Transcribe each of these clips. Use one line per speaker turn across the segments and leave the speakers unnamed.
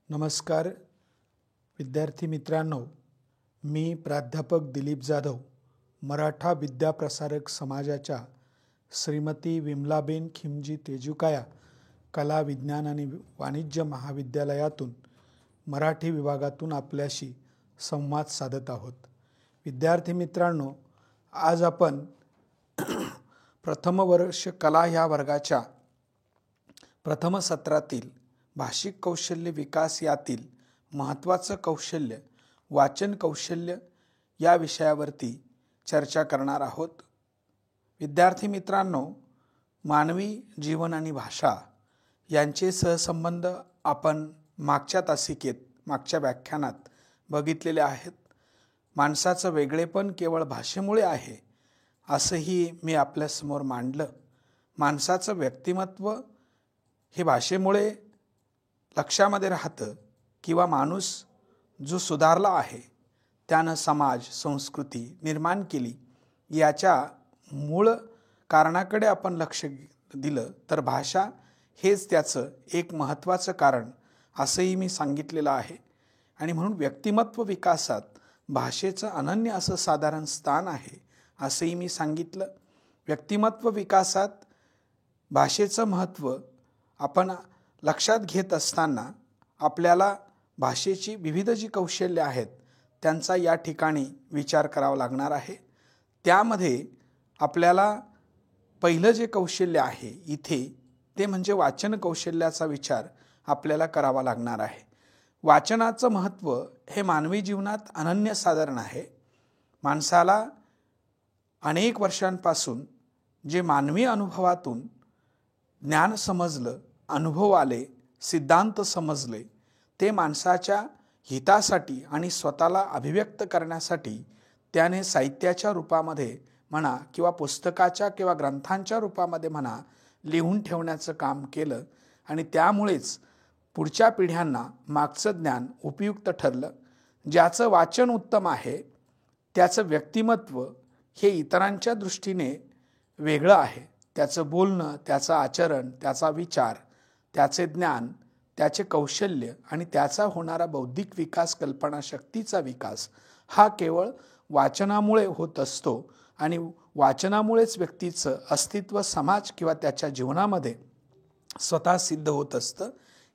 नमस्कार विद्यार्थी मित्रांनो, मी प्राध्यापक दिलीप जाधव, मराठा विद्याप्रसारक समाजाच्या श्रीमती विमलाबेन खिमजी तेजुकाया कला विज्ञान आणि वाणिज्य महाविद्यालयातून मराठी विभागातून आपल्याशी संवाद साधत आहोत. विद्यार्थी मित्रांनो, आज आपण प्रथम वर्ष कला ह्या वर्गाच्या प्रथम सत्रातील भाषिक कौशल्य विकास यातील महत्त्वाचं कौशल्य वाचन कौशल्य या विषयावरती चर्चा करणार आहोत. विद्यार्थी मित्रांनो, मानवी जीवन आणि भाषा यांचे सहसंबंध आपण मागच्या व्याख्यानात बघितलेले आहेत. माणसाचं वेगळेपण केवळ भाषेमुळे आहे असंही मी आपल्यासमोर मांडलं. माणसाचं व्यक्तिमत्व हे भाषेमुळे लक्षामध्ये राहतं किंवा माणूस जो सुधारला आहे त्यानं समाज संस्कृती निर्माण केली याच्या मूळ कारणाकडे आपण लक्ष दिलं तर भाषा हेच त्याचं एक महत्त्वाचं कारण असंही मी सांगितलेलं आहे. आणि म्हणून व्यक्तिमत्व विकासात भाषेचं अनन्य असं साधारण स्थान आहे असंही मी सांगितलं. व्यक्तिमत्व विकासात भाषेचं महत्त्व आपण लक्षात घेत असताना आपल्याला भाषेची विविध जी कौशल्य आहेत त्यांचा या ठिकाणी विचार करावा लागणार आहे. त्यामध्ये आपल्याला पहिलं जे कौशल्य आहे इथे ते म्हणजे वाचन कौशल्याचा विचार आपल्याला करावा लागणार आहे. वाचनाचं महत्त्व हे मानवी जीवनात अनन्यसाधारण आहे. माणसाला अनेक वर्षांपासून जे मानवी अनुभवातून ज्ञान समजलं, अनुभव आले, सिद्धांत समजले, ते माणसाच्या हितासाठी आणि स्वतःला अभिव्यक्त करण्यासाठी त्याने साहित्याच्या रूपामध्ये म्हणा किंवा पुस्तकाच्या किंवा ग्रंथांच्या रूपामध्ये म्हणा लिहून ठेवण्याचं काम केलं आणि त्यामुळेच पुढच्या पिढ्यांना मागचं ज्ञान उपयुक्त ठरलं. ज्याचं वाचन उत्तम आहे त्याचं व्यक्तिमत्व हे इतरांच्या दृष्टीने वेगळं आहे. त्याचं बोलणं, त्याचं आचरण, त्याचा विचार, त्याचे ज्ञान, त्याचे कौशल्य आणि त्याचा होणारा बौद्धिक विकास, कल्पनाशक्तीचा विकास हा केवळ वाचनामुळे होत असतो आणि वाचनामुळेच व्यक्तीचं अस्तित्व समाज किंवा त्याच्या जीवनामध्ये स्वतः सिद्ध होत असतं.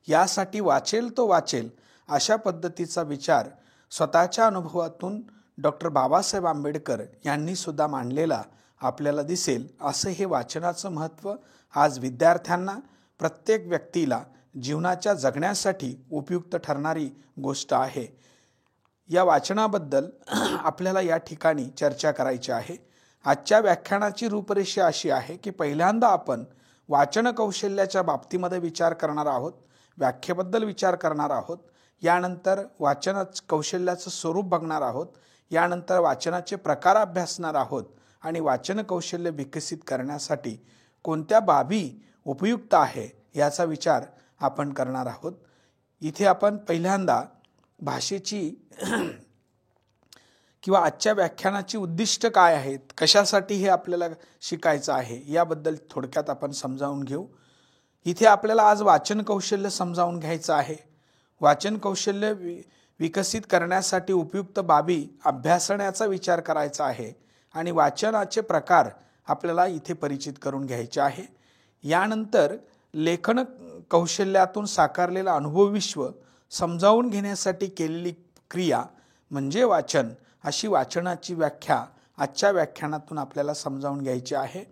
यासाठी वाचेल तो वाचेल अशा पद्धतीचा विचार स्वतःच्या अनुभवातून डॉक्टर बाबासाहेब आंबेडकर यांनी सुद्धा मांडलेला आपल्याला दिसेल. असं हे वाचनाचं महत्त्व आज विद्यार्थ्यांना, प्रत्येक व्यक्तीला जीवनाच्या जगण्यासाठी उपयुक्त ठरणारी गोष्ट आहे. या वाचनाबद्दल आपल्याला या ठिकाणी चर्चा करायची आहे. आजच्या व्याख्यानाची रूपरेषा अशी आहे की पहिल्यांदा आपण वाचन कौशल्याच्या बाबतीमध्ये विचार करणार आहोत, व्याख्येबद्दल विचार करणार आहोत. यानंतर वाचन कौशल्याचं स्वरूप बघणार आहोत. यानंतर वाचनाचे प्रकार अभ्यासणार आहोत आणि वाचन कौशल्य विकसित करण्यासाठी कोणत्या बाबी उपयुक्त आहे याचा विचार आपण करणार आहोत. इथे आपण पहिल्यांदा भाषेची किंवा आजच्या व्याख्यानाची उद्दिष्ट काय आहेत, कशासाठी हे आपल्याला शिकायचं आहे याबद्दल थोडक्यात आपण समजावून घेऊ. इथे आपल्याला आज वाचन कौशल्य समजावून घ्यायचं आहे. वाचन कौशल्य विकसित करण्यासाठी उपयुक्त बाबी अभ्यासण्याचा विचार करायचा आहे आणि वाचनाचे प्रकार आपल्याला इथे परिचित करून घ्यायचे आहे. यानंतर लेखन कौशल्यातून साकारलेलं अनुभव विश्व समजावून घेण्यासाठी केलेली क्रिया म्हणजे वाचन, अशी वाचनाची व्याख्या आजच्या व्याख्यानातून आपल्याला समजावून घ्यायची आहे.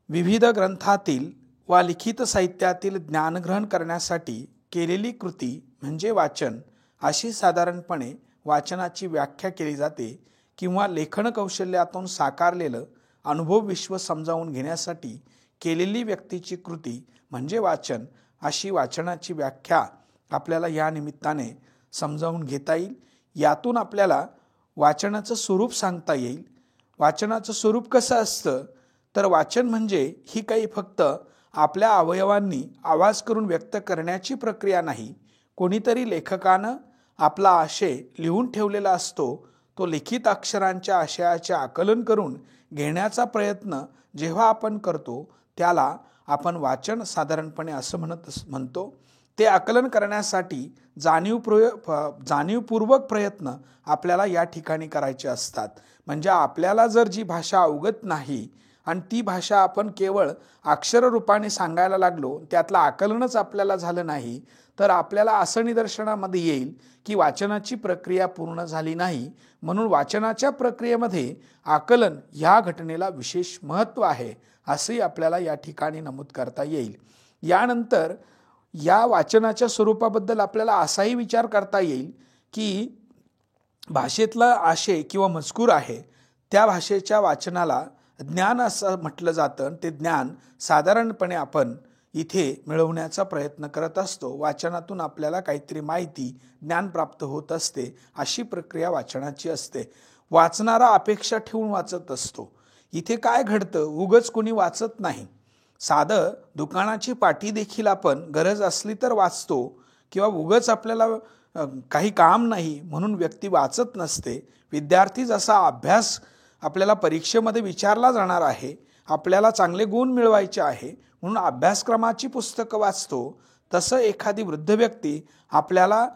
विविध ग्रंथातील वा लिखित साहित्यातील ज्ञानग्रहण करण्यासाठी केलेली कृती म्हणजे वाचन, अशी साधारणपणे वाचनाची व्याख्या केली जाते. किंवा लेखन कौशल्यातून साकारलेलं अनुभव विश्व समजावून घेण्यासाठी केलेली व्यक्तीची कृती म्हणजे वाचन, अशी वाचनाची व्याख्या आपल्याला या निमित्ताने समजावून घेता येईल. यातून आपल्याला वाचनाचं स्वरूप सांगता येईल. वाचनाचं स्वरूप कसं असतं तर वाचन म्हणजे ही काही फक्त आपल्या अवयवांनी आवाज करून व्यक्त करण्याची प्रक्रिया नाही. कोणीतरी लेखकानं आपला आशय लिहून ठेवलेला असतो. तो लिखित अक्षरांच्या आशयाचे आकलन करून घेण्याचा प्रयत्न जेव्हा आपण करतो त्याला आपण वाचन साधारणपणे असं म्हणतो. ते आकलन करण्यासाठी जाणीवपूर्वक प्रयत्न आपल्याला या ठिकाणी करायचे असतात. म्हणजे आपल्याला जर जी भाषा अवगत नाही आणि ती भाषा आपण केवळ अक्षररूपाने सांगायला लागलो, त्यातलं आकलनच आपल्याला झालं नाही, तर आपल्याला असं निदर्शनामध्ये येईल की वाचनाची प्रक्रिया पूर्ण झाली नाही. म्हणून वाचनाच्या प्रक्रियेमध्ये आकलन ह्या घटनेला विशेष महत्त्व आहे, असंही आपल्याला या ठिकाणी नमूद करता येईल. यानंतर या वाचनाच्या स्वरूपाबद्दल आपल्याला असाही विचार करता येईल की भाषेतला आशय किंवा मजकूर आहे, त्या भाषेच्या वाचनाला ज्ञान असं म्हटलं जातं. ते ज्ञान साधारणपणे आपण इथे मिळवण्याचा प्रयत्न करत असतो. वाचनातून आपल्याला काहीतरी माहिती, ज्ञान प्राप्त होत असते. अशी प्रक्रिया वाचनाची असते. वाचणारा अपेक्षा ठेवून वाचत असतो. इथे काय घडतं, उगच कोणी वाचत नाही. साधं दुकानाची पाटी देखील आपण गरज असली तर वाचतो, किंवा उगच आपल्याला काही काम नाही म्हणून व्यक्ती वाचत नसते. विद्यार्थी जसा अभ्यास आपल्याला परीक्षेमध्ये विचारला जाणार आहे, आपल्याला चांगले गुण मिळवायचे आहे म्हणून अभ्यासक्रमाची पुस्तकं वाचतो, तसं एखादी वृद्ध व्यक्ती आपल्याला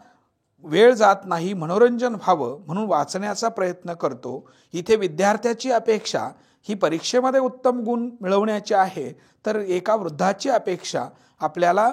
वेळ जात नाही, मनोरंजन व्हावं म्हणून वाचण्याचा प्रयत्न करतो. इथे विद्यार्थ्याची अपेक्षा ही परीक्षेमध्ये उत्तम गुण मिळवण्याची आहे, तर एका वृद्धाची अपेक्षा आपल्याला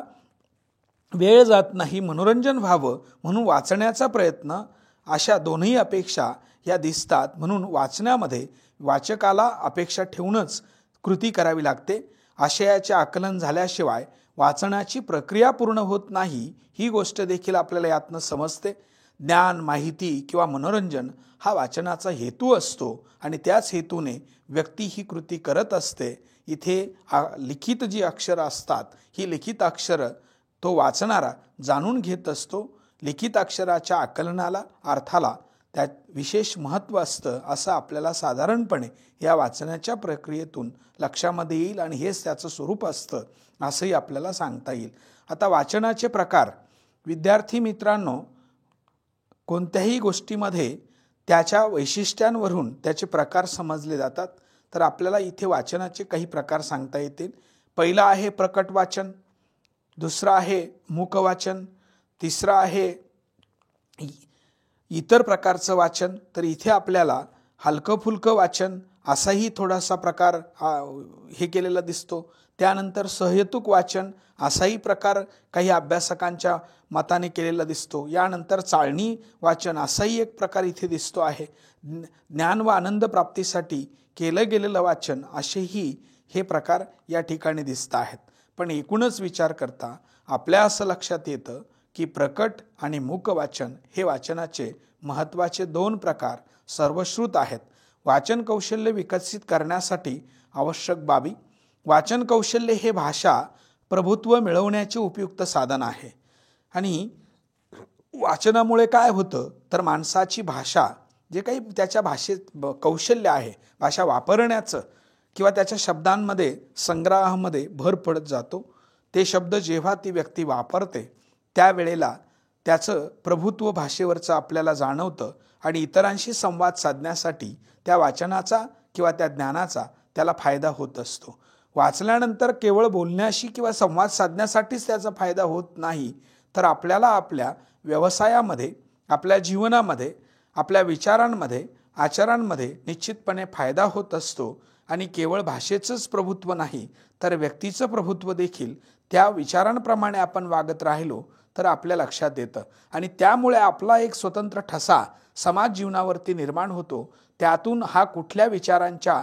वेळ जात नाही, मनोरंजन व्हावं म्हणून वाचण्याचा प्रयत्न, अशा दोन्ही अपेक्षा या दिसतात. म्हणून वाचण्यामध्ये वाचकाला अपेक्षा ठेवूनच कृती करावी लागते. आशयाचे आकलन झाल्याशिवाय वाचनाची प्रक्रिया पूर्ण होत नाही, ही गोष्ट देखील आपल्याला यातनं समजते. ज्ञान, माहिती किंवा मनोरंजन हा वाचनाचा हेतू असतो आणि त्याच हेतूने व्यक्ती ही कृती करत असते. इथे लिखित जी अक्षरं असतात, ही लिखित अक्षरं तो वाचणारा जाणून घेत असतो. लिखित अक्षराच्या आकलनाला, अर्थाला त्यात विशेष महत्त्व असतं, असं आपल्याला साधारणपणे या वाचनाच्या प्रक्रियेतून लक्षामध्ये येईल आणि हेच त्याचं स्वरूप असतं, असंही आपल्याला सांगता येईल. आता वाचनाचे प्रकार, विद्यार्थी मित्रांनो, कोणत्याही गोष्टीमध्ये त्याच्या वैशिष्ट्यांवरून त्याचे प्रकार समजले जातात. तर आपल्याला इथे वाचनाचे काही प्रकार सांगता येतील. पहिला आहे प्रकट वाचन, दुसरा आहे मूक वाचन, तिसरं आहे इतर प्रकारचं वाचन. तर इथे आपल्याला हलकं फुलकं वाचन असाही थोडासा प्रकार हे केलेला दिसतो. त्यानंतर सहहेतुक वाचन असाही प्रकार काही अभ्यासकांच्या मताने केलेला दिसतो. यानंतर चाळणी वाचन असाही एक प्रकार इथे दिसतो आहे. ज्ञान व आनंद प्राप्तीसाठी केलं गेलेलं वाचन असेही हे प्रकार या ठिकाणी दिसत आहेत. पण एकूणच विचार करता आपल्या असं लक्षात येतं की प्रकट आणि मूक वाचन हे वाचनाचे महत्त्वाचे दोन प्रकार सर्वश्रुत आहेत. वाचन कौशल्य विकसित करण्यासाठी आवश्यक बाबी. वाचन कौशल्य हे भाषा प्रभुत्व मिळवण्याचे उपयुक्त साधन आहे. आणि वाचनामुळे काय होतं, तर माणसाची भाषा, जे काही त्याच्या भाषेत कौशल्य आहे, भाषा वापरण्याचं किंवा त्याच्या शब्दांमध्ये, संग्रहामध्ये भर पडत जातो. ते शब्द जेव्हा ती व्यक्ती वापरते त्यावेळेला त्याचं प्रभुत्व भाषेवरचं आपल्याला जाणवतं आणि इतरांशी संवाद साधण्यासाठी त्या वाचनाचा किंवा त्या ज्ञानाचा त्याला फायदा होत असतो. वाचल्यानंतर केवळ बोलण्याशी किंवा संवाद साधण्यासाठीच त्याचा फायदा होत नाही, तर आपल्याला आपल्या व्यवसायामध्ये, आपल्या जीवनामध्ये, आपल्या विचारांमध्ये, आचारांमध्ये निश्चितपणे फायदा होत असतो. आणि केवळ भाषेचंच प्रभुत्व नाही, तर व्यक्तीचं प्रभुत्व देखील त्या विचारांप्रमाणे आपण वागत राहिलो तर आपल्या लक्षात येतं. आणि त्यामुळे आपला एक स्वतंत्र ठसा समाज जीवनावरती निर्माण होतो. त्यातून हा कुठल्या विचारांच्या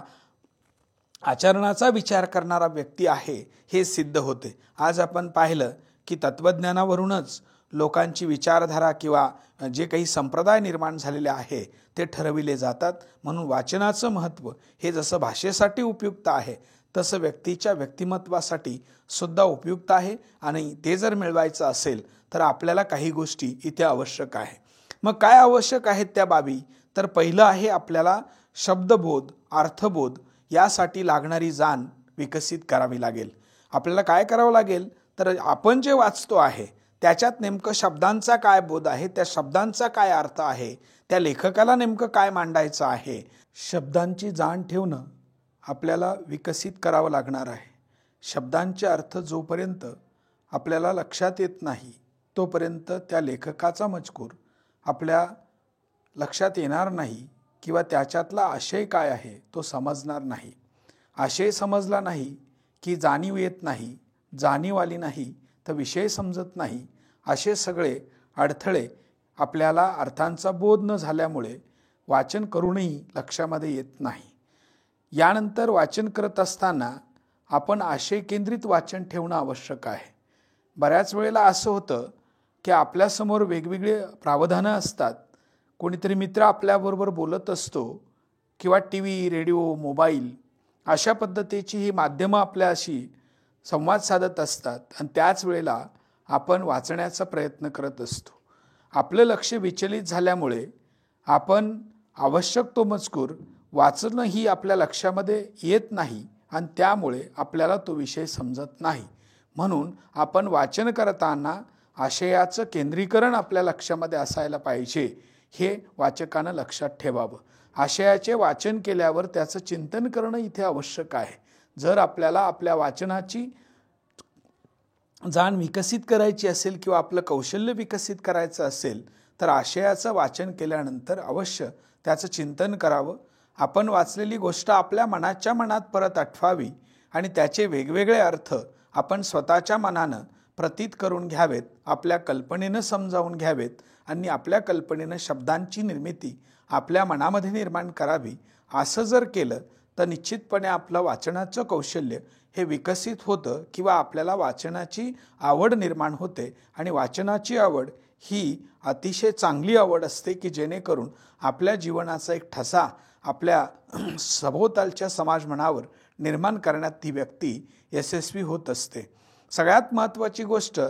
आचरणाचा विचार करणारा व्यक्ती आहे हे सिद्ध होते. आज आपण पाहिलं की तत्त्वज्ञानावरूनच लोकांची विचारधारा किंवा जे काही संप्रदाय निर्माण झालेले आहे ते ठरविले जातात. म्हणून वाचनाचं महत्त्व हे जसं भाषेसाठी उपयुक्त आहे, तसं व्यक्तीच्या व्यक्तिमत्वासाठी सुद्धा उपयुक्त आहे. आणि ते जर मिळवायचं असेल तर आपल्याला काही गोष्टी इथे आवश्यक आहे. मग काय आवश्यक आहेत त्या बाबी, तर पहिलं आहे आपल्याला शब्दबोध, अर्थबोध यासाठी लागणारी जाण विकसित करावी लागेल. आपल्याला काय करावं लागेल, तर आपण जे वाचतो आहे त्याच्यात नेमकं शब्दांचा काय बोध आहे, त्या शब्दांचा काय अर्थ आहे, त्या लेखकाला नेमकं काय मांडायचं आहे, शब्दांची जाण ठेवणं आपल्याला विकसित करावं लागणार आहे. शब्दांचे अर्थ जोपर्यंत आपल्याला लक्षात येत नाही तोपर्यंत त्या लेखकाचा मजकूर आपल्या लक्षात येणार नाही किंवा त्याच्यातला आशय काय आहे तो समजणार नाही. आशय समजला नाही की जाणीव येत नाही, जाणीव आली नाही तर विषय समजत नाही. असे सगळे अडथळे आपल्याला अर्थांचा बोध न झाल्यामुळे वाचन करूनही लक्षामध्ये येत नाही. यानंतर वाचन करत असताना आपण आशय केंद्रित वाचन ठेवणं आवश्यक आहे. बऱ्याच वेळेला असं होतं की आपल्यासमोर वेगवेगळे प्रावधानं असतात. कोणीतरी मित्र आपल्याबरोबर बोलत असतो किंवा TV, रेडिओ, मोबाईल अशा पद्धतीची ही माध्यमं आपल्याशी संवाद साधत असतात आणि त्याच वेळेला आपण वाचण्याचा प्रयत्न करत असतो. आपलं लक्ष विचलित झाल्यामुळे आपण आवश्यक तो मजकूर वाचणंही आपल्या लक्षामध्ये येत नाही आणि त्यामुळे आपल्याला तो विषय समजत नाही. म्हणून आपण वाचन करताना आशयाचं केंद्रीकरण आपल्या लक्षामध्ये असायला पाहिजे हे वाचकानं लक्षात ठेवावं. आशयाचे वाचन केल्यावर त्याचं चिंतन करणं इथे आवश्यक आहे. जर आपल्याला आपल्या वाचनाची जाण विकसित करायची असेल किंवा आपलं कौशल्य विकसित करायचं असेल तर आशयाचं वाचन केल्यानंतर अवश्य त्याचं चिंतन करावं. आपण वाचलेली गोष्ट आपल्या मनाच्या मनात परत आठवावी आणि त्याचे वेगवेगळे अर्थ आपण स्वतःच्या मनानं प्रतीत करून घ्यावेत, आपल्या कल्पनेनं समजावून घ्यावेत आणि आपल्या कल्पनेनं शब्दांची निर्मिती आपल्या मनामध्ये निर्माण करावी. असं जर केलं तर निश्चितपणे आपलं वाचनाचं कौशल्य हे विकसित होतं किंवा आपल्याला वाचनाची आवड निर्माण होते आणि वाचनाची आवड ही अतिशय चांगली आवड असते की जेणेकरून आपल्या जीवनाचा एक ठसा आपल्या सभोवतालच्या समाजमनावर निर्माण करण्यात ती व्यक्ती यशस्वी होत असते. सगळ्यात महत्त्वाची गोष्ट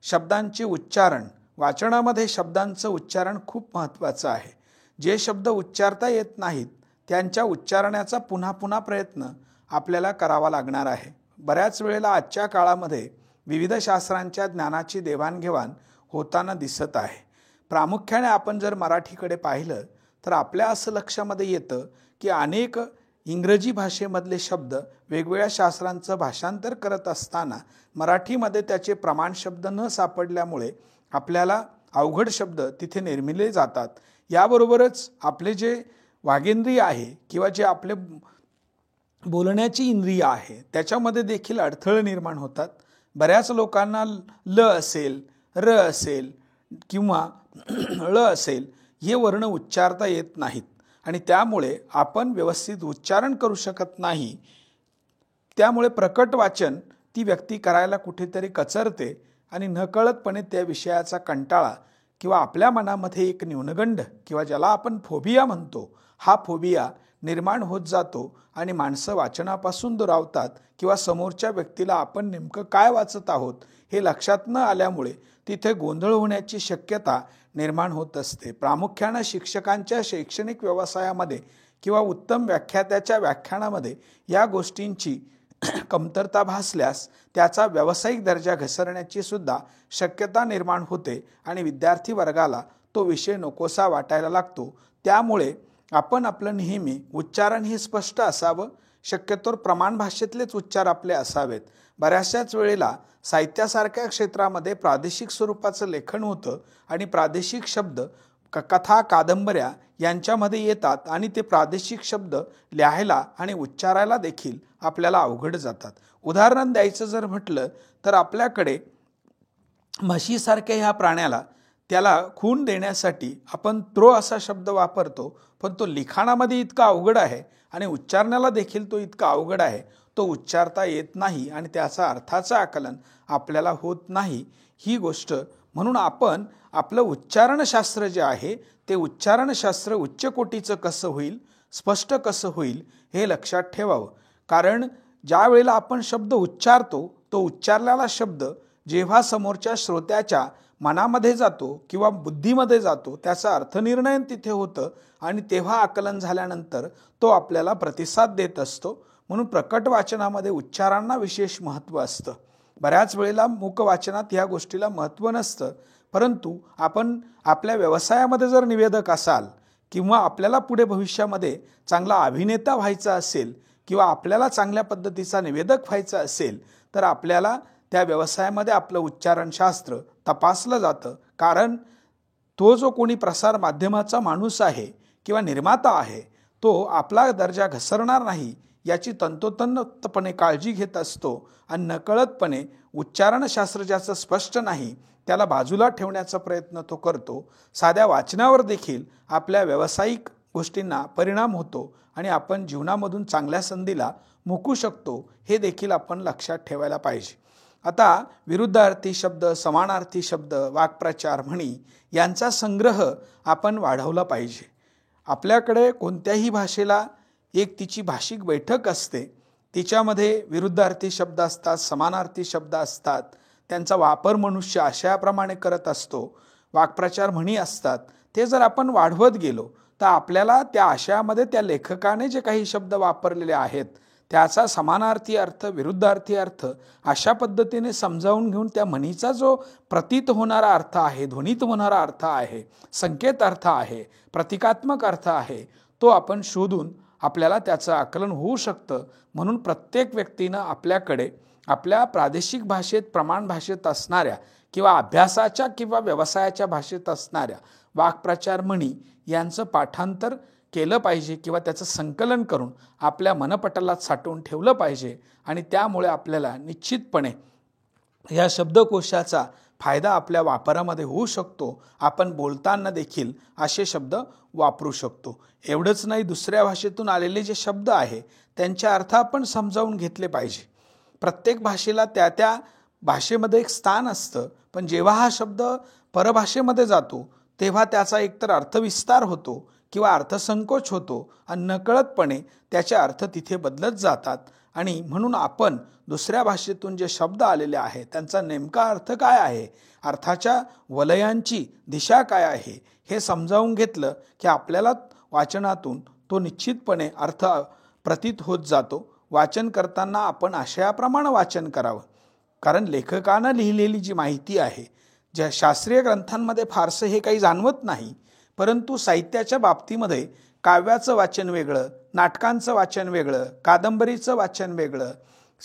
शब्दांचे उच्चारण. वाचनामध्ये शब्दांचं उच्चारण खूप महत्त्वाचं आहे. जे शब्द उच्चारता येत नाहीत त्यांच्या उच्चारण्याचा पुन्हा पुन्हा प्रयत्न आपल्याला करावा लागणार आहे. बऱ्याच वेळेला आजच्या काळामध्ये विविध शास्त्रांच्या ज्ञानाची देवाणघेवाण होताना दिसत आहे. प्रामुख्याने आपण जर मराठीकडे पाहिलं तर आपल्या असं लक्षामध्ये येतं की अनेक इंग्रजी भाषेमधले शब्द वेगवेगळ्या शास्त्रांचं भाषांतर करत असताना मराठीमध्ये त्याचे प्रमाण शब्द न सापडल्यामुळे आपल्याला अवघड शब्द तिथे निर्मिले जातात. याबरोबरच आपले जे वागेंद्रिय आहे किंवा जे आपले बोलण्याची इंद्रिय आहे त्याच्यामध्ये देखील अडथळे निर्माण होतात. बऱ्याच लोकांना ल असेल, र असेल किंवा ळ असेल हे वर्ण उच्चारता येत नाहीत आणि त्यामुळे आपण व्यवस्थित उच्चारण करू शकत नाही. त्यामुळे प्रकट वाचन ती व्यक्ती करायला कुठेतरी कचरते आणि नकळतपणे त्या विषयाचा कंटाळा किंवा आपल्या मनामध्ये एक न्यूनगंड किंवा ज्याला आपण फोबिया म्हणतो हा फोबिया निर्माण होत जातो आणि माणसं वाचनापासून दुरावतात किंवा समोरच्या व्यक्तीला आपण नेमकं काय वाचत आहोत हे लक्षात न आल्यामुळे तिथे गोंधळ होण्याची शक्यता निर्माण होत असते. प्रामुख्याने शिक्षकांच्या शैक्षणिक व्यवसायामध्ये किंवा उत्तम व्याख्यात्याच्या व्याख्यानामध्ये या गोष्टींची कमतरता भासल्यास त्याचा व्यावसायिक दर्जा घसरण्याची सुद्धा शक्यता निर्माण होते आणि विद्यार्थी वर्गाला तो विषय नकोसा वाटायला लागतो. त्यामुळे आपण आपलं नेहमी उच्चारण हे स्पष्ट असावं. शक्यतोवर प्रमाण भाषेतलेच उच्चार आपले असावेत. बऱ्याचशाच वेळेला साहित्यासारख्या क्षेत्रामध्ये प्रादेशिक स्वरूपाचं लेखन होतं आणि प्रादेशिक शब्द कथा कादंबऱ्या यांच्यामध्ये येतात आणि ते प्रादेशिक शब्द लिहायला आणि उच्चारायला देखील आपल्याला अवघड जातात. उदाहरण द्यायचं जर म्हटलं तर आपल्याकडे म्हशीसारख्या ह्या प्राण्याला त्याला खून देण्यासाठी आपण त्रो असा शब्द वापरतो, पण तो लिखाणामध्ये इतका अवघड आहे आणि उच्चारण्याला देखील तो इतका अवघड आहे, तो उच्चारता येत नाही आणि त्याचा अर्थाचं आकलन आपल्याला होत नाही ही गोष्ट. म्हणून आपण आपलं उच्चारणशास्त्र जे आहे ते उच्चारणशास्त्र उच्च कोटीचं कसं होईल, स्पष्ट कसं होईल हे लक्षात ठेवावं. कारण ज्या वेळेला आपण शब्द उच्चारतो तो उच्चारलेला शब्द जेव्हा समोरच्या श्रोत्याच्या मनामध्ये जातो किंवा बुद्धीमध्ये जातो त्याचा अर्थनिर्णय तिथे होतं आणि तेव्हा आकलन झाल्यानंतर तो आपल्याला प्रतिसाद देत असतो. म्हणून प्रकट वाचनामध्ये उच्चारांना विशेष महत्त्व असतं. बऱ्याच वेळेला मूक वाचनात ह्या गोष्टीला महत्त्व नसतं, परंतु आपण आपल्या व्यवसायामध्ये जर निवेदक असाल किंवा आपल्याला पुढे भविष्यामध्ये चांगला अभिनेता व्हायचा असेल किंवा आपल्याला चांगल्या पद्धतीचा निवेदक व्हायचा असेल तर आपल्याला त्या व्यवसायामध्ये आपलं उच्चारणशास्त्र तपासलं जातं. कारण तो जो कोणी प्रसार माध्यमाचा माणूस आहे किंवा निर्माता आहे तो आपला दर्जा घसरणार नाही याची तंतोतंतपणे काळजी घेत असतो आणि नकळतपणे उच्चारणशास्त्र ज्याचं स्पष्ट नाही त्याला बाजूला ठेवण्याचा प्रयत्न तो करतो. साध्या वाचनावर देखील आपल्या व्यावसायिक गोष्टींना परिणाम होतो आणि आपण जीवनामधून चांगल्या संधीला मुकू शकतो, हे देखील आपण लक्षात ठेवायला पाहिजे. आता विरुद्धार्थी शब्द, समानार्थी शब्द, वाक्प्रचार, म्हणी यांचा संग्रह आपण वाढवला पाहिजे. आपल्याकडे कोणत्याही भाषेला एक तिची भाषिक बैठक असते. तिच्यामध्ये विरुद्धार्थी शब्द असतात, समानार्थी शब्द असतात. त्यांचा वापर मनुष्य आशयाप्रमाणे करत असतो. वाक्प्रचार, म्हणी असतात. ते जर आपण वाढवत गेलो तर आपल्याला त्या आशयामध्ये त्या लेखकाने जे काही शब्द वापरलेले आहेत त्याचा समानार्थी अर्थ, विरुद्धार्थी अर्थ अशा पद्धतीने समजावून घेऊन त्या म्हणीचा जो प्रतीत होणारा अर्थ आहे, ध्वनित होणारा अर्थ आहे, संकेत अर्थ आहे, प्रतिकात्मक अर्थ आहे, तो आपण शोधून आपल्याला त्याचं आकलन होऊ शकतं. म्हणून प्रत्येक व्यक्तीनं आपल्याकडे आपल्या प्रादेशिक भाषेत, प्रमाण भाषेत असणाऱ्या किंवा अभ्यासाच्या किंवा व्यवसायाच्या भाषेत असणाऱ्या वाक्प्रचार, म्हणी यांचं पाठांतर केलं पाहिजे किंवा त्याचं संकलन करून आपल्या मनपटलात साठवून ठेवलं पाहिजे. आणि त्यामुळे आपल्याला निश्चितपणे या शब्दकोशाचा फायदा आपल्या वापरामध्ये होऊ शकतो. आपण बोलताना देखील असे शब्द वापरू शकतो. एवढंच नाही, दुसऱ्या भाषेतून आलेले जे शब्द आहे त्यांचे अर्थ आपण समजावून घेतले पाहिजे. प्रत्येक भाषेला त्या त्या भाषेमध्ये एक स्थान असतं, पण जेव्हा हा शब्द परभाषेमध्ये जातो तेव्हा त्याचा एकतर अर्थविस्तार होतो किंवा अर्थसंकोच होतो आणि नकळतपणे त्याचे अर्थ तिथे बदलत जातात. आणि म्हणून आपण दुसऱ्या भाषेतून जे शब्द आलेले आहेत त्यांचा नेमका अर्थ काय आहे, अर्थाच्या वलयांची दिशा काय आहे, हे समजावून घेतलं की आपल्याला वाचनातून तो निश्चितपणे अर्थ प्रतीत होत जातो. वाचन करताना आपण आशयाप्रमाणे वाचन करावं. कारण लेखकानं लिहिलेली जी माहिती आहे, ज्या शास्त्रीय ग्रंथांमध्ये फारसं हे काही जाणवत नाही, परंतु साहित्याच्या बाबतीमध्ये काव्याचं वाचन वेगळं, नाटकांचं वाचन वेगळं, कादंबरीचं वाचन वेगळं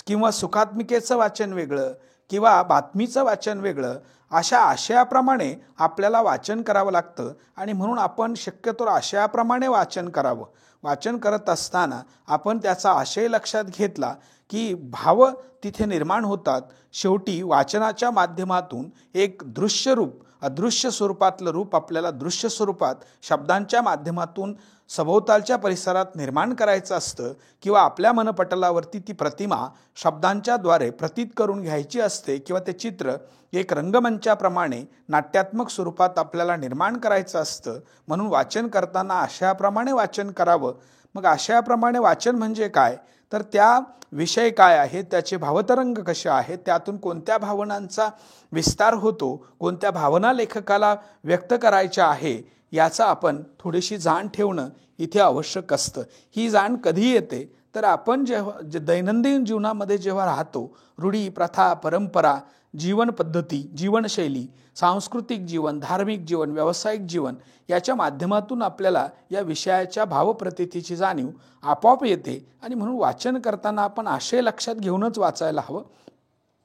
किंवा सुखात्मिकेचं वाचन वेगळं किंवा बातमीचं वाचन वेगळं, अशा आशयाप्रमाणे आपल्याला वाचन करावं लागतं. आणि म्हणून आपण शक्यतो आशयाप्रमाणे वाचन करावं. वाचन करत असताना आपण त्याचा आशय लक्षात घेतला की भाव तिथे निर्माण होतात. शेवटी वाचनाच्या माध्यमातून एक दृश्य रूप, अदृश्य स्वरूपातलं रूप आपल्याला दृश्य स्वरूपात शब्दांच्या माध्यमातून सभोवतालच्या परिसरात निर्माण करायचं असतं किंवा आपल्या मनपटलावरती ती प्रतिमा शब्दांच्या द्वारे प्रतीत करून घ्यायची असते किंवा ते चित्र एक रंगमंचाप्रमाणे नाट्यात्मक स्वरूपात आपल्याला निर्माण करायचं असतं. म्हणून वाचन करताना आशयाप्रमाणे वाचन करावं. मग आशयाप्रमाणे वाचन म्हणजे काय, तर त्या विषय काय आहे, त्याचे भावतरंग कसे आहेत, त्यातून कोणत्या भावनांचा विस्तार होतो, कोणत्या भावना लेखकाला व्यक्त करायच्या आहे याचा आपण थोडीशी जाण ठेवणं इथे आवश्यक असतं. ही जाण कधी येते तर आपण जेव्हा दैनंदिन जीवनामध्ये जेव्हा राहतो, रूढी, प्रथा, परंपरा, जीवन पद्धती, जीवनशैली, सांस्कृतिक जीवन, धार्मिक जीवन, व्यावसायिक जीवन याच्या माध्यमातून आपल्याला या विषयाच्या भावप्रतीतीची जाणीव आपोआप येते. आणि म्हणून वाचन करताना आपण आशय लक्षात घेऊनच वाचायला हवं.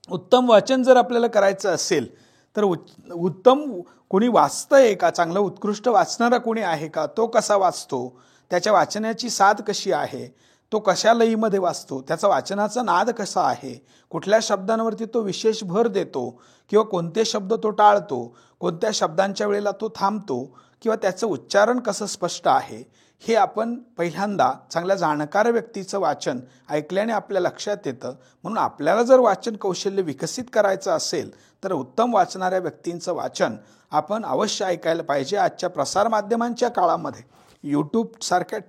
उत्तम वाचन जर आपल्याला करायचं असेल तर उत्तम कोणी वाचतंय का, चांगलं उत्कृष्ट वाचणारा कोणी आहे का, तो कसा वाचतो, त्याच्या वाचनाची साध कशी आहे, तो कशा लयीमध्ये वाचतो, त्याचा वाचनाचा नाद कसा आहे, कुठल्या शब्दांवरती तो विशेष भर देतो किंवा कोणते शब्द तो टाळतो, कोणत्या शब्दांच्या वेळेला तो थांबतो किंवा त्याचं उच्चारण कसं स्पष्ट आहे, हे आपण पहिल्यांदा चांगल्या जाणकार व्यक्तीचं वाचन ऐकल्याने आपल्या लक्षात येतं. म्हणून आपल्याला जर वाचन कौशल्य विकसित करायचं असेल तर उत्तम वाचणाऱ्या व्यक्तींचं वाचन आपण अवश्य ऐकायला पाहिजे. आजच्या प्रसारमाध्यमांच्या काळामध्ये यूट्यूबसारख्या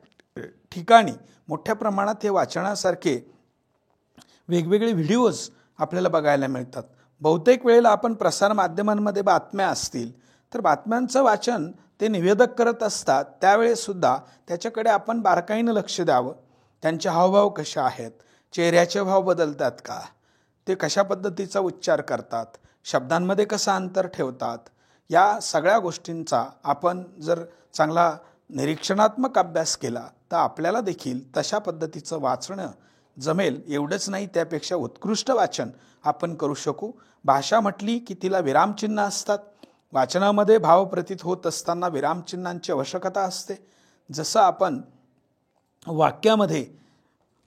ठिकाणी मोठ्या प्रमाणात हे वाचनासारखे वेगवेगळे व्हिडिओज आपल्याला बघायला मिळतात. बहुतेक वेळेला आपण प्रसारमाध्यमांमध्ये बातम्या असतील तर बातम्यांचं वाचन ते निवेदक करत असतात, त्यावेळेसुद्धा त्याच्याकडे आपण बारकाईनं लक्ष द्यावं. त्यांचे हावभाव कसे आहेत, चेहऱ्याचे भाव बदलतात का, ते कशा पद्धतीचा उच्चार करतात, शब्दांमध्ये कसं अंतर ठेवतात, या सगळ्या गोष्टींचा आपण जर चांगला निरीक्षणात्मक अभ्यास केला तर आपल्याला देखील तशा पद्धतीचं वाचणं जमेल एवढंच नाही, त्यापेक्षा उत्कृष्ट वाचन आपण करू शकू. भाषा म्हटली की तिला विरामचिन्ह असतात. वाचनामध्ये भाव प्रतीत होत असताना विरामचिन्हांची आवश्यकता असते. जसं आपण वाक्यामध्ये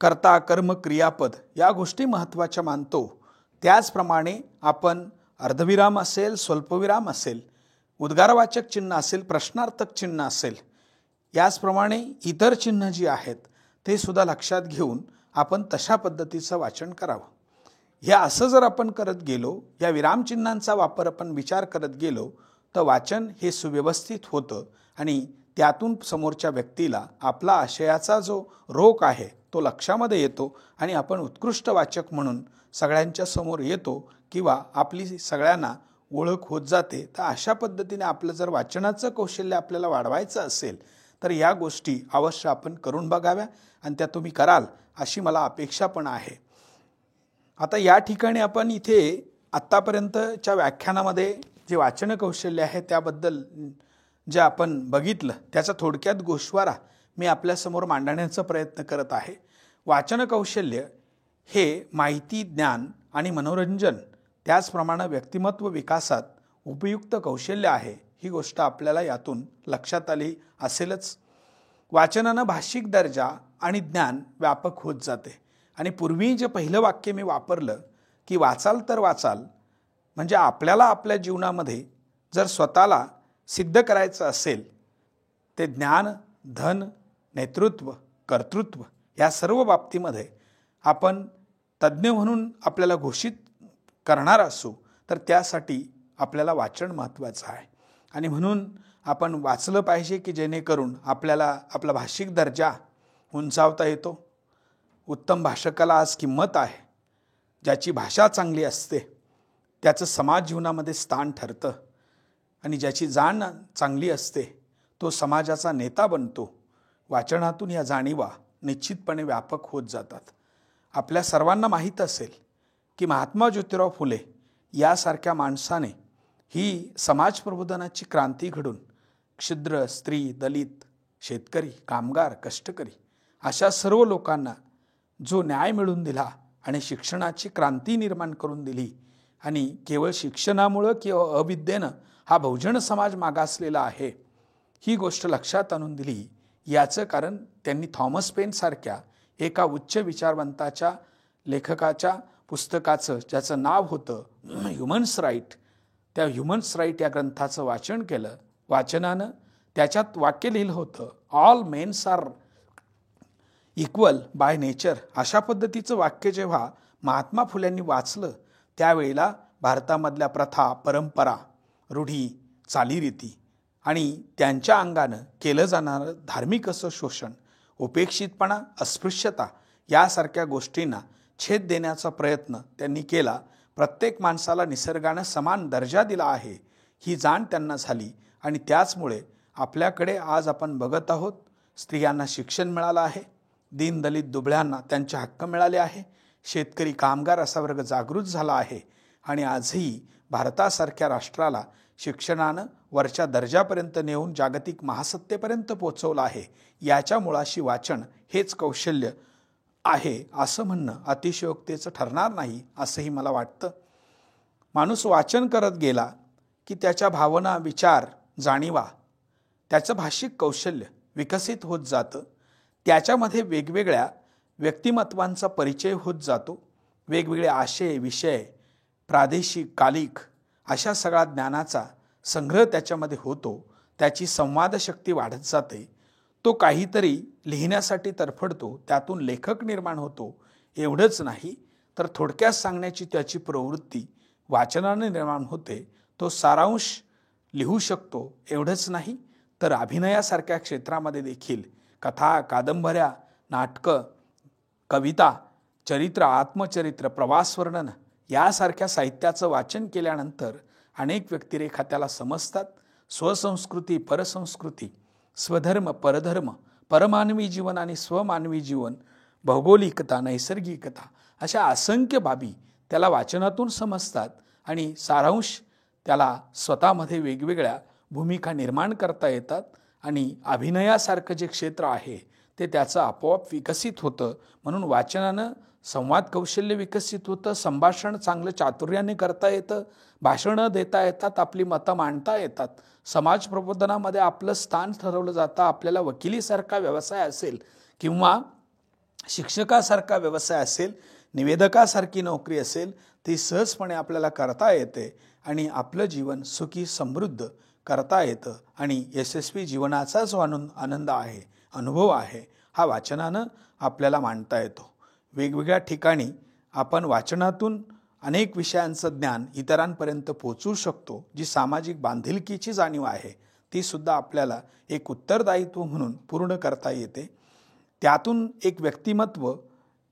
कर्ता, कर्म, क्रियापद या गोष्टी महत्त्वाच्या मानतो, त्याचप्रमाणे आपण अर्धविराम असेल, स्वल्पविराम असेल, उद्गारवाचक चिन्ह असेल, प्रश्नार्थक चिन्ह असेल, याचप्रमाणे इतर चिन्ह जी आहेत ते सुद्धा लक्षात घेऊन आपण तशा पद्धतीचं वाचन करावं. हे असं जर आपण करत गेलो, या विरामचिन्हांचा वापर आपण विचार करत गेलो, तर वाचन हे सुव्यवस्थित होतं आणि त्यातून समोरच्या व्यक्तीला आपला आशयाचा जो रोख आहे तो लक्षामध्ये येतो आणि आपण उत्कृष्ट वाचक म्हणून सगळ्यांच्या समोर येतो किंवा आपली सगळ्यांना ओळख होत जाते. तर अशा पद्धतीने आपलं जर वाचनाचं कौशल्य आपल्याला वाढवायचं असेल तर या गोष्टी अवश्य आपण करून बघाव्या आणि त्या तुम्ही कराल अशी मला अपेक्षा पण आहे. आता या ठिकाणी आपण इथे आत्तापर्यंतच्या व्याख्यानामध्ये जे वाचन कौशल्य आहे त्याबद्दल जे आपण बघितलं त्याचा थोडक्यात गोषवारा मी आपल्यासमोर मांडण्याचा प्रयत्न करत आहे. वाचन कौशल्य हे माहिती, ज्ञान आणि मनोरंजन, त्याचप्रमाणे व्यक्तिमत्व विकासात उपयुक्त कौशल्य आहे. ही गोष्ट आपल्याला यातून लक्षात आली असेलच. वाचनानं भाषिक दर्जा आणि ज्ञान व्यापक होत जाते. आणि पूर्वी जे पहिलं वाक्य मी वापरलं की वाचाल तर वाचाल, म्हणजे आपल्याला आपल्या जीवनामध्ये जर स्वतःला सिद्ध करायचं असेल, ते ज्ञान, धन, नेतृत्व, कर्तृत्व या सर्व बाबतीमध्ये आपण तज्ज्ञ म्हणून आपल्याला घोषित करणार असू तर त्यासाठी आपल्याला वाचन महत्त्वाचं आहे. आणि म्हणून आपण वाचलं पाहिजे की जेणेकरून आपल्याला आपला भाषिक दर्जा उंचावता येतो. उत्तम भाषकाला आज किंमत आहे. ज्याची भाषा चांगली असते त्याचं समाज जीवनामध्ये स्थान ठरतं आणि ज्याची जाण चांगली असते तो समाजाचा नेता बनतो. वाचनातून या जाणीवा निश्चितपणे व्यापक होत जातात. आपल्या सर्वांना माहीत असेल की महात्मा ज्योतिराव फुले यासारख्या माणसाने ही समाज प्रबोधनाची क्रांती घडून क्षुद्र, स्त्री, दलित, शेतकरी, कामगार, कष्टकरी अशा सर्व लोकांना जो न्याय मिळवून दिला आणि शिक्षणाची क्रांती निर्माण करून दिली. आणि केवळ शिक्षणामुळं किंवा अविद्येनं हा बहुजन समाज मागासलेला आहे ही गोष्ट लक्षात आणून दिली. याचं कारण त्यांनी थॉमस पेन सारख्या एका उच्च विचारवंताच्या लेखकाच्या पुस्तकाचं, ज्याचं नाव होतं ह्युमन्स राईट, त्या ह्युमन्स राईट या ग्रंथाचं वाचन केलं. वाचनानं त्याच्यात वाक्य लिहिलं होतं, all mens are equal by nature. अशा पद्धतीचं वाक्य जेव्हा महात्मा फुल्यांनी वाचलं त्यावेळेला भारतामधल्या प्रथा, परंपरा, रूढी, चालीरीती आणि त्यांच्या अंगानं केलं जाणारं धार्मिक असं शोषण, उपेक्षितपणा, अस्पृश्यता यासारख्या गोष्टींना छेद देण्याचा प्रयत्न त्यांनी केला. प्रत्येक माणसाला निसर्गानं समान दर्जा दिला आहे ही जाण त्यांना झाली आणि त्याचमुळे आपल्याकडे आज आपण बघत आहोत, स्त्रियांना शिक्षण मिळालं आहे, दीन दलित दुबळ्यांना त्यांचे हक्क मिळाले आहे, शेतकरी, कामगार असा वर्ग जागृत झाला आहे आणि आजही भारतासारख्या राष्ट्राला शिक्षणानं वरच्या दर्जापर्यंत नेऊन जागतिक महासत्तेपर्यंत पोहोचवलं आहे. याच्या मुळाशी वाचन हेच कौशल्य आहे असं म्हणणं अतिशयोक्तीचं ठरणार नाही असंही मला वाटतं. माणूस वाचन करत गेला की त्याच्या भावना, विचार, जाणीवा, त्याचं भाषिक कौशल्य विकसित होत जातं. त्याच्यामध्ये वेगवेगळ्या व्यक्तिमत्वांचा परिचय होत जातो. वेगवेगळे आशय, विषय, प्रादेशिक, कालिक अशा सगळ्या ज्ञानाचा संग्रह त्याच्यामध्ये होतो. त्याची संवादशक्ती वाढत जाते. तो काहीतरी लिहिण्यासाठी तरफडतो, त्यातून लेखक निर्माण होतो. एवढंच नाही तर थोडक्यात सांगण्याची त्याची प्रवृत्ती वाचनाने निर्माण होते. तो सारांश लिहू शकतो. एवढंच नाही तर अभिनयासारख्या क्षेत्रामध्ये देखील कथा, कादंबऱ्या, नाटकं, कविता, चरित्र, आत्मचरित्र, प्रवासवर्णन यासारख्या साहित्याचं वाचन केल्यानंतर अनेक व्यक्तिरेखा त्याला समजतात. स्वसंस्कृती, परसंस्कृती, स्वधर्म, परधर्म, परमानवी जीवन आणि स्वमानवी जीवन, भौगोलिकता, नैसर्गिकता अशा असंख्य बाबी त्याला वाचनातून समजतात आणि सारांश त्याला स्वतःमध्ये वेगवेगळ्या भूमिका निर्माण करता येतात. आणि अभिनयासारखं जे क्षेत्र आहे ते त्याचं आपोआप विकसित होतं. म्हणून वाचनानं संवाद कौशल्य विकसित होतं, संभाषण चांगलं चातुर्याने करता येतं, भाषणं देता येतात, आपली मतं मांडता येतात, समाज प्रबोधनामध्ये आपलं स्थान ठरवलं जातं. आपल्याला वकिलीसारखा व्यवसाय असेल किंवा शिक्षकासारखा व्यवसाय असेल, निवेदकासारखी नोकरी असेल, ती सहजपणे आपल्याला करता येते आणि आपलं जीवन सुखी समृद्ध करता येतं आणि यशस्वी जीवनाचा जो आनंद आहे, अनुभव आहे, हा वाचनानं आपल्याला मांडता येतो. वेगवेगळ्या ठिकाणी आपण वाचनातून अनेक विषयांचं ज्ञान इतरांपर्यंत पोहोचवू शकतो. जी सामाजिक बांधिलकीची जाणीव आहे ती सुद्धा आपल्याला एक उत्तरदायित्व म्हणून पूर्ण करता येते. त्यातून एक व्यक्तिमत्व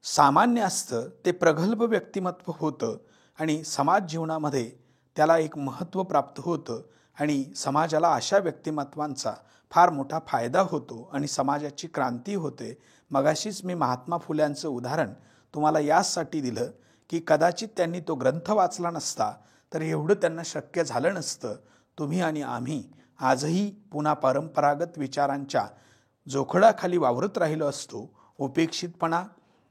सामान्य असतं ते प्रगल्भ व्यक्तिमत्व होतं आणि समाज जीवनामध्ये त्याला एक महत्त्व प्राप्त होतं आणि समाजाला अशा व्यक्तिमत्वांचा फार मोठा फायदा होतो आणि समाजाची क्रांती होते. मगाशीच मी महात्मा फुल्यांचं उदाहरण तुम्हाला यासाठी दिलं की कदाचित त्यांनी तो ग्रंथ वाचला नसता तर एवढं त्यांना शक्य झालं नसतं. तुम्ही आणि आम्ही आजही पुन्हा परंपरागत विचारांच्या जोखडाखाली वावरत राहिलो असतो. उपेक्षितपणा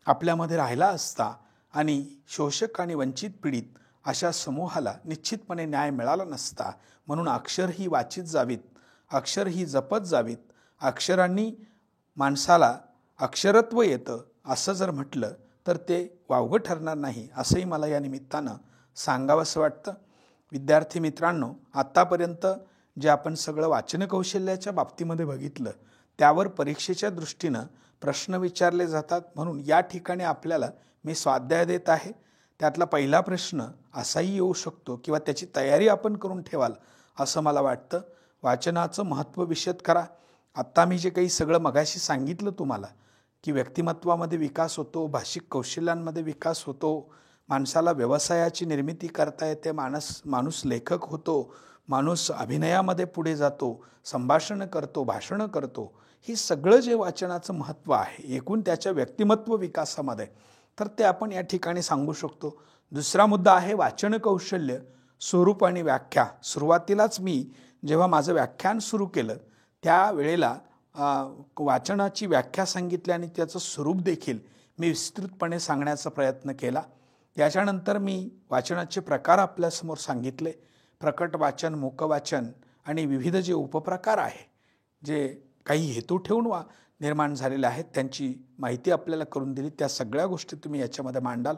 आपल्यामध्ये राहिला असता आणि शोषक आणि वंचित पीडित अशा समूहाला निश्चितपणे न्याय मिळाला नसता. म्हणून अक्षर ही वाचित जावीत, अक्षर ही जपत जावीत. अक्षरांनी माणसाला अक्षरत्व येतं असं जर म्हटलं तर ते वावगं ठरणार नाही, असंही मला या निमित्तानं सांगावंसं वाटतं. विद्यार्थी मित्रांनो, आत्तापर्यंत जे आपण सगळं वाचन कौशल्याच्या बाबतीमध्ये बघितलं त्यावर परीक्षेच्या दृष्टीनं प्रश्न विचारले जातात. म्हणून या ठिकाणी आपल्याला मी स्वाध्याय देत आहे. त्यातला पहिला प्रश्न असाही येऊ शकतो किंवा त्याची तयारी आपण करून ठेवाल असं मला वाटतं. वाचनाचं महत्त्व विशद करा. आत्ता मी जे काही सगळं मगाशी सांगितलं तुम्हाला की व्यक्तिमत्वामध्ये विकास होतो, भाषिक कौशल्यांमध्ये विकास होतो, माणसाला व्यवसायाची निर्मिती करता येते, माणूस लेखक होतो, माणूस अभिनयामध्ये पुढे जातो, संभाषण करतो, भाषणं करतो. ही सगळं जे वाचनाचं महत्त्व आहे एकूण त्याच्या व्यक्तिमत्व विकासामध्ये, तर ते आपण या ठिकाणी सांगू शकतो. दुसरा मुद्दा आहे वाचन कौशल्य, स्वरूप आणि व्याख्या. सुरुवातीलाच मी जेव्हा माझं व्याख्यान सुरू केलं त्यावेळेला वाचनाची व्याख्या सांगितली आणि त्याचं स्वरूप देखील मी विस्तृतपणे सांगण्याचा प्रयत्न केला. याच्यानंतर मी वाचनाचे प्रकार आपल्यासमोर सांगितले. प्रकट वाचन, मूक वाचन आणि विविध जे उपप्रकार आहे, जे काही हेतू ठेवून निर्माण झालेले आहेत, त्यांची माहिती आपल्याला करून दिली. त्या सगळ्या गोष्टी तुम्ही याच्यामध्ये मांडाल.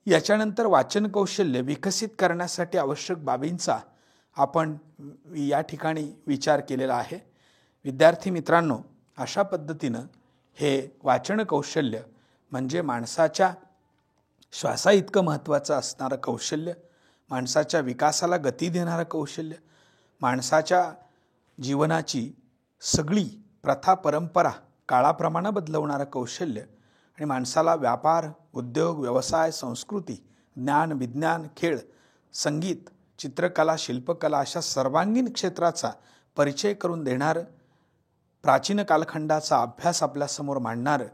याच्यानंतर वाचन कौशल्य विकसित करण्यासाठी आवश्यक बाबींचा आपण या ठिकाणी विचार केलेला आहे. विद्यार्थी मित्रांनो, अशा पद्धतीनं हे वाचन कौशल्य म्हणजे माणसाच्या श्वासा इतकं महत्त्वाचं असणारं कौशल्य, माणसाच्या विकासाला गती देणारं कौशल्य, माणसाच्या जीवनाची सगळी प्रथा परंपरा काळाप्रमाणे बदलवणारं कौशल्य आणि माणसाला व्यापार, उद्योग, व्यवसाय, संस्कृती, ज्ञान, विज्ञान, खेळ, संगीत, चित्रकला, शिल्पकला अशा सर्वांगीण क्षेत्राचा परिचय करून देणारं, प्राचीन कालखंडाचा अभ्यास आपल्यासमोर मांडणारं,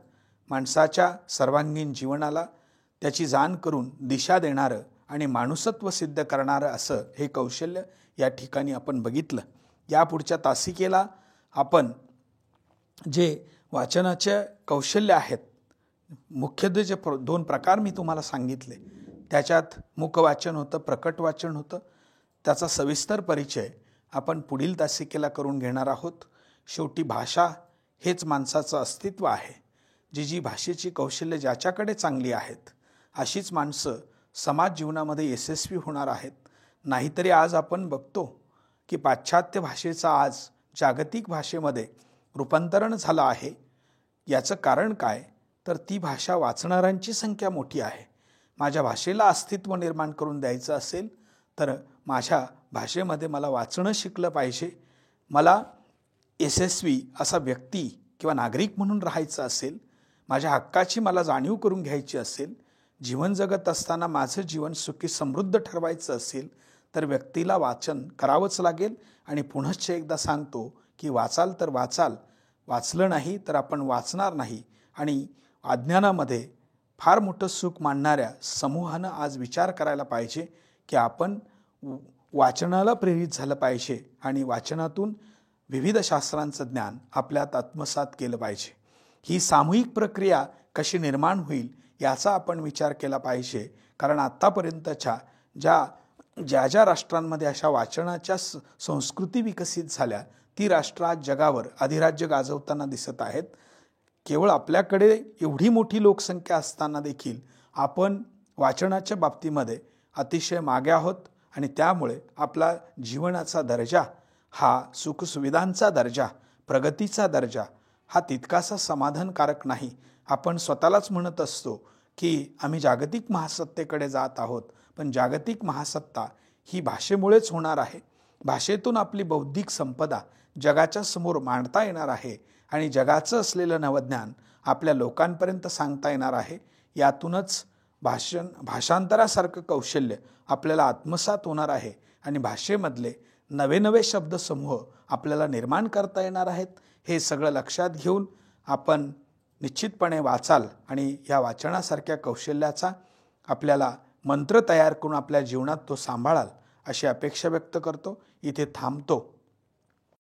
माणसाच्या सर्वांगीण जीवनाला त्याची जाण करून दिशा देणारं आणि माणूसत्व सिद्ध करणारं असं हे कौशल्य या ठिकाणी आपण बघितलं. या पुढच्या तासिकेला आपण जे वाचनाचे कौशल्य आहेत, मुख्यत्वे जे दोन प्रकार मी तुम्हाला सांगितले, त्याच्यात मूक वाचन होतं, प्रकट वाचन होतं. त्याचा सविस्तर परिचय आपण पुढील तासिकेला करून घेणार आहोत. शेवटी भाषा हेच माणसाचं अस्तित्व आहे. जी भाषेची कौशल्य ज्याच्याकडे चांगली आहेत अशीच माणसं समाज जीवनामध्ये यशस्वी होणार आहेत. नाहीतरी आज आपण बघतो की पाश्चात्य भाषेचा आज जागतिक भाषेमध्ये रूपांतरण झालं आहे. याचं कारण काय, तर ती भाषा वाचणाऱ्यांची संख्या मोठी आहे. माझ्या भाषेला अस्तित्व निर्माण करून द्यायचं असेल तर माझ्या भाषेमध्ये मला वाचणं शिकलं पाहिजे. मला यशस्वी असा व्यक्ती किंवा नागरिक म्हणून राहायचं असेल, माझ्या हक्काची मला जाणीव करून घ्यायची असेल, जीवन जगत असताना माझं जीवन सुखी समृद्ध ठरवायचं असेल तर व्यक्तीला वाचन करावंच लागेल. आणि पुनश्च एकदा सांगतो की वाचाल तर वाचाल, वाचलं नाही तर आपण वाचणार नाही. आणि अज्ञानामध्ये फार मोठं सुख मानणाऱ्या समूहानं आज विचार करायला पाहिजे की आपण वाचनाला प्रेरित झालं पाहिजे आणि वाचनातून विविध शास्त्रांचं ज्ञान आपल्यात आत्मसात केलं पाहिजे. ही सामूहिक प्रक्रिया कशी निर्माण होईल याचा आपण विचार केला पाहिजे. कारण आत्तापर्यंतच्या ज्या राष्ट्रांमध्ये अशा वाचनाच्या संस्कृती विकसित झाल्या ती राष्ट्र आज जगावर अधिराज्य गाजवताना दिसत आहेत. केवळ आपल्याकडे एवढी मोठी लोकसंख्या असताना देखील आपण वाचनाच्या बाबतीमध्ये अतिशय मागे आहोत आणि त्यामुळे आपला जीवनाचा दर्जा, हा सुखसुविधांचा दर्जा, प्रगतीचा दर्जा हा तितकासा समाधानकारक नाही. आपण स्वतःलाच म्हणत असतो की आम्ही जागतिक महासत्तेकडे जात आहोत, पण जागतिक महासत्ता ही भाषेमुळेच होणार आहे. भाषेतून आपली बौद्धिक संपदा जगाच्या समोर मांडता येणार आहे आणि जगाचं असलेलं नवज्ञान आपल्या लोकांपर्यंत सांगता येणार आहे. यातूनच भाषांतरासारखं कौशल्य आपल्याला आत्मसात होणार आहे आणि भाषेमधले नवे नवे शब्दसमूह आपल्याला निर्माण करता येणार आहेत. हे सगळं लक्षात घेऊन आपण निश्चितपणे वाचाल आणि या वाचनासारख्या कौशल्याचा आपल्याला मंत्र तयार करून आपल्या जीवनात तो सांभाळाल अशी अपेक्षा व्यक्त करतो. इथे थांबतो.